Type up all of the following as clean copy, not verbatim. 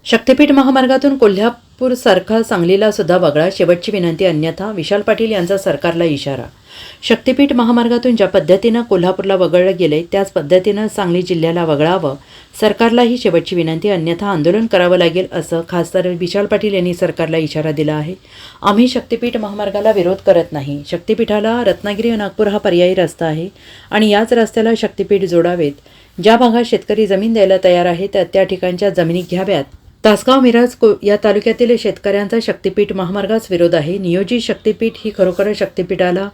शक्तीपीठ महामार्गातून कोल्हापूर सारखा सांगलीला सुद्धा वगळा, शेवटची विनंती अन्यथा विशाल पाटील यांचा सरकारला इशारा। शक्तीपीठ महामार्गातून ज्या पद्धतीनं कोल्हापूरला वगळलं गेले त्याच पद्धतीनं सांगली जिल्ह्याला वगळावं, सरकारलाही शेवटची विनंती अन्यथा आंदोलन करावं लागेल असं खासदार विशाल पाटील यांनी सरकारला इशारा दिला आहे। आम्ही शक्तीपीठ महामार्गाला विरोध करत नाही। शक्तीपीठाला रत्नागिरी नागपूर हा पर्यायी रस्ता आहे आणि याच रस्त्याला शक्तीपीठ जोडावेत। ज्या भागात शेतकरी जमीन द्यायला तयार आहेत त्या ठिकाणच्या जमिनी घ्याव्यात। तासगाव मिरज या तालुक्यातील शेतकऱ्यांचा शक्तीपीठ महामार्गास विरोध आहे। नियोजित शक्तीपीठ ही खरोखर शक्तीपीठाला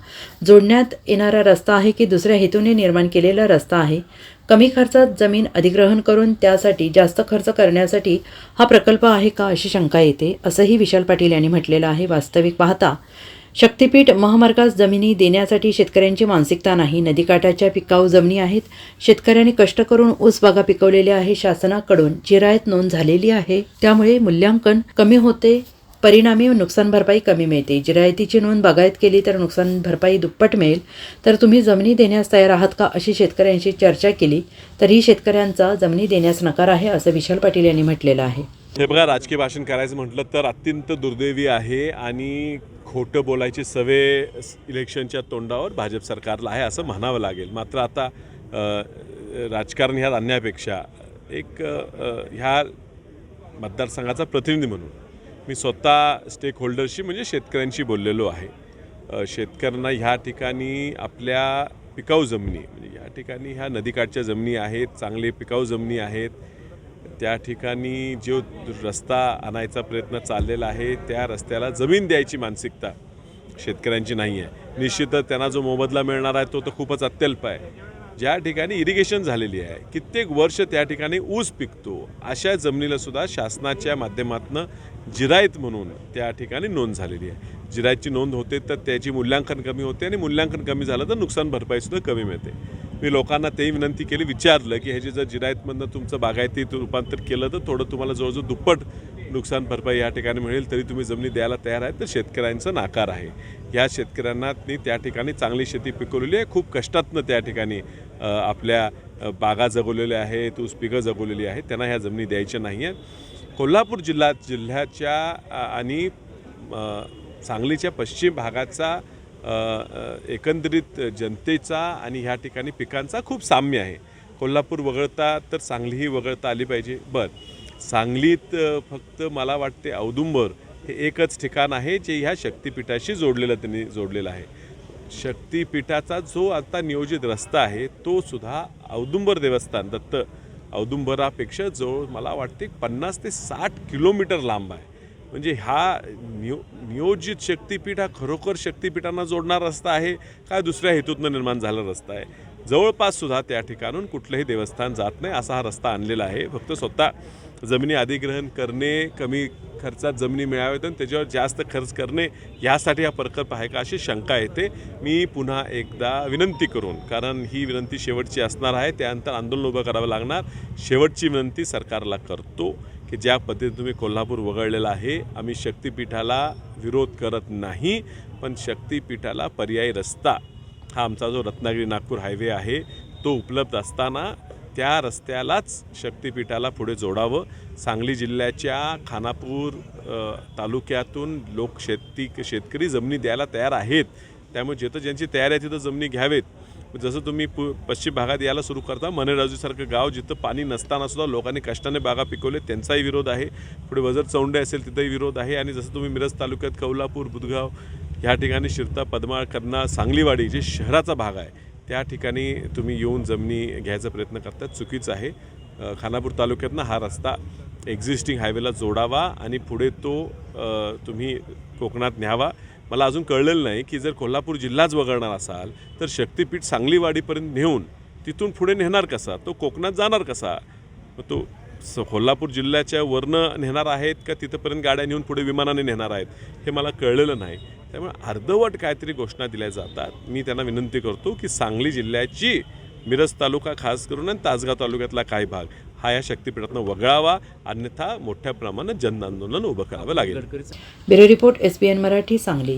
जोडण्यात येणारा रस्ता आहे की दुसऱ्या हेतूने निर्माण केलेला रस्ता आहे? कमी खर्चात जमीन अधिग्रहण करून त्यासाठी जास्त खर्च करण्यासाठी हा प्रकल्प आहे का, अशी शंका येते, असंही विशाल पाटील यांनी म्हटलेलं आहे। वास्तविक पाहता शक्तीपीठ महामार्गास जमिनी देण्यासाठी शेतकऱ्यांची मानसिकता नाही। नदीकाठाच्या पिकाऊ जमिनी आहेत। शेतकऱ्यांनी कष्ट करून ऊस बागा पिकवलेल्या आहे। शासनाकडून जिरायत नोंद झालेली आहे, त्यामुळे मूल्यांकन कमी होते, परिणामी नुकसान भरपाई कमी मिळते। जिरायतीची नोंद बागायत केली तर नुकसान भरपाई दुप्पट मिळेल। तर तुम्ही जमिनी देण्यास तयार आहात का, अशी शेतकऱ्यांशी चर्चा केली तरीही शेतकऱ्यांचा जमिनी देण्यास नकार आहे, असं विशाल पाटील यांनी म्हटलेलं आहे। हे बघा, राजकीय भाषण करायचं म्हटलं तर अत्यंत दुर्दैवी आहे आणि खोटं बोलायची सवय इलेक्शनच्या तोंडावर भाजप सरकारला आहे असं म्हणावं लागेल। मात्र आता राजकारण ह्यात आणण्यापेक्षा एक ह्या मतदारसंघाचा प्रतिनिधी म्हणून मी स्वतः स्टेक होल्डरशी म्हणजे शेतकऱ्यांशी बोललेलो आहे। शेतकऱ्यांना ह्या ठिकाणी आपल्या पिकाऊ जमिनी म्हणजे ह्या ठिकाणी ह्या नदीकाठच्या जमिनी आहेत, चांगले पिकाऊ जमिनी आहेत, त्या ठिकाणी जो रस्ता आणायचा प्रयत्न चाललेला आहे त्या रस्त्याला जमीन द्यायची मानसिकता शेतकऱ्यांची नाही आहे। निश्चितच त्यांना जो मोबदला मिळणार आहे तो तर खूपच अत्यल्प आहे। ज्या ठिकाणी इरिगेशन झालेली आहे, कित्येक वर्ष त्या ठिकाणी ऊस पिकतो, अशा जमिनीला सुद्धा शासनाच्या माध्यमातून जिरायत म्हणून त्या ठिकाणी नोंद झालेली आहे। जिरायतची नोंद होते तर त्याची मूल्यांकन कमी होते आणि मूल्यांकन कमी झालं तर नुकसान भरपाईसुद्धा कमी मिळते। मी लोकांना तेही विनंती केली, विचारलं की ह्याची जर जिरायतमधनं तुमचं बागायतीत रूपांतर केलं तर थोडं तुम्हाला जवळजवळ दुप्पट नुकसान भरपाई या ठिकाणी मिळेल, तरी तुम्ही जमिनी द्यायला तयार आहेत, तर शेतकऱ्यांचा नाकार आहे। या शेतकऱ्यांना त्या ठिकाणी चांगली शेती पिकवलेली आहे, खूप कष्टातनं त्या ठिकाणी आपल्या बागा जगवलेल्या आहेत, ऊस पिकं जगवलेली आहेत, त्यांना ह्या जमिनी द्यायच्या नाही आहेत। कोल्हापूर जिल्ह्याच्या आणि सांगलीच्या पश्चिम भागाचा एकंदरीत जनतेचा आणि ह्या ठिकाणी पिकांचा खूप साम्य आहे। कोल्हापूर वगळता तर सांगलीही वगळता आली पाहिजे। सांगलीत फक्त मला वाटते औदुंबर हे एकच ठिकाण आहे जे ह्या शक्तीपीठाशी जोडलेलं आहे। शक्तीपीठाचा जो आता नियोजित रस्ता आहे तो सुद्धा औदुंबर देवस्थान दत्त औदुंबरापेक्षा जवळ मला वाटते 50 ते 60 किलोमीटर लांब आहे। म्हणजे हा नियोजित शक्तीपीठ हा खरोखर शक्तीपीठांना जोडणारा रस्ता आहे का दुसऱ्या हेतूतून निर्माण झालेला रस्ता आहे? जवळपास सुद्धा त्या ठिकाणून कुठलंही देवस्थान जात नाही असा हा रस्ता आणलेला आहे। फक्त स्वतः जमिनी अधिग्रहण करणे, कमी खर्चात जमिनी मिळाव्यात आणि त्याच्यावर जास्त खर्च करणे यासाठी हा प्रकल्प आहे का अशी शंका येते। मी पुन्हा एकदा विनंती करून, कारण ही विनंती शेवटची असणार आहे, त्यानंतर आंदोलन उभं करावं लागणार, शेवटची विनंती सरकारला करतो की ज्या पद्धतीने तुम्ही कोल्हापूर वगळलेला आहे, आम्ही शक्तीपीठाला विरोध करत नाही, पण शक्तीपीठाला पर्यायी रस्ता हा आमचा जो रत्नागिरी नागपूर हायवे आहे तो उपलब्ध असताना त्या रस्त्यालाच शक्तीपीठाला पुढे जोडावं। सांगली जिल्ह्याच्या खानापूर तालुक्यातून लोक शेतकरी जमिनी द्यायला तयार आहेत, त्यामुळे जिथं ज्यांची तयारी आहे तिथं जमिनी घ्यावेत। जसं तुम्ही पश्चिम भागात यायला सुरू करता, मनेराजूसारखं गाव जिथं पाणी नसताना सुद्धा लोकांनी कष्टाने बागा पिकवले, त्यांचाही विरोध आहे। पुढे वजर चौंडे असेल तिथंही विरोध आहे। आणि जसं तुम्ही मिरज तालुक्यात कौलापूर, बुधगाव ह्या ठिकाणी शिरता, पद्माळ, कन्ना, सांगलीवाडी जे शहराचा भाग आहे त्या ठिकाणी तुम्ही येऊन जमिनी घ्यायचा प्रयत्न करतात, चुकीचं आहे। खानापूर तालुक्यातनं हा रस्ता एक्झिस्टिंग हायवेला जोडावा आणि पुढे तो तुम्ही कोकणात न्यावा। मला अजून कळलेलं नाही की जर कोल्हापूर जिल्हाच वगळणार असाल तर शक्तीपीठ सांगलीवाडीपर्यंत नेऊन तिथून पुढे नेणार कसा, तो कोकणात जाणार कसा? तो कोल्हापूर जिल्ह्याच्या वरनं नेणार आहेत का तिथंपर्यंत गाड्या नेऊन पुढे विमानाने नेणार आहेत हे मला कळलेलं नाही। त्यामुळे अर्धवट काहीतरी घोषणा दिल्या जातात। मी त्यांना विनंती करतो की सांगली जिल्ह्याची मिरज तालुका खास करून आणि तासगाव तालुक्यातला काही भाग हा या शक्तीपीठातून वगळावा, अन्यथा मोठ्या प्रमाणात जनआंदोलन उभं करावं लागेल। Bureau report SBN Marathi, Sangli.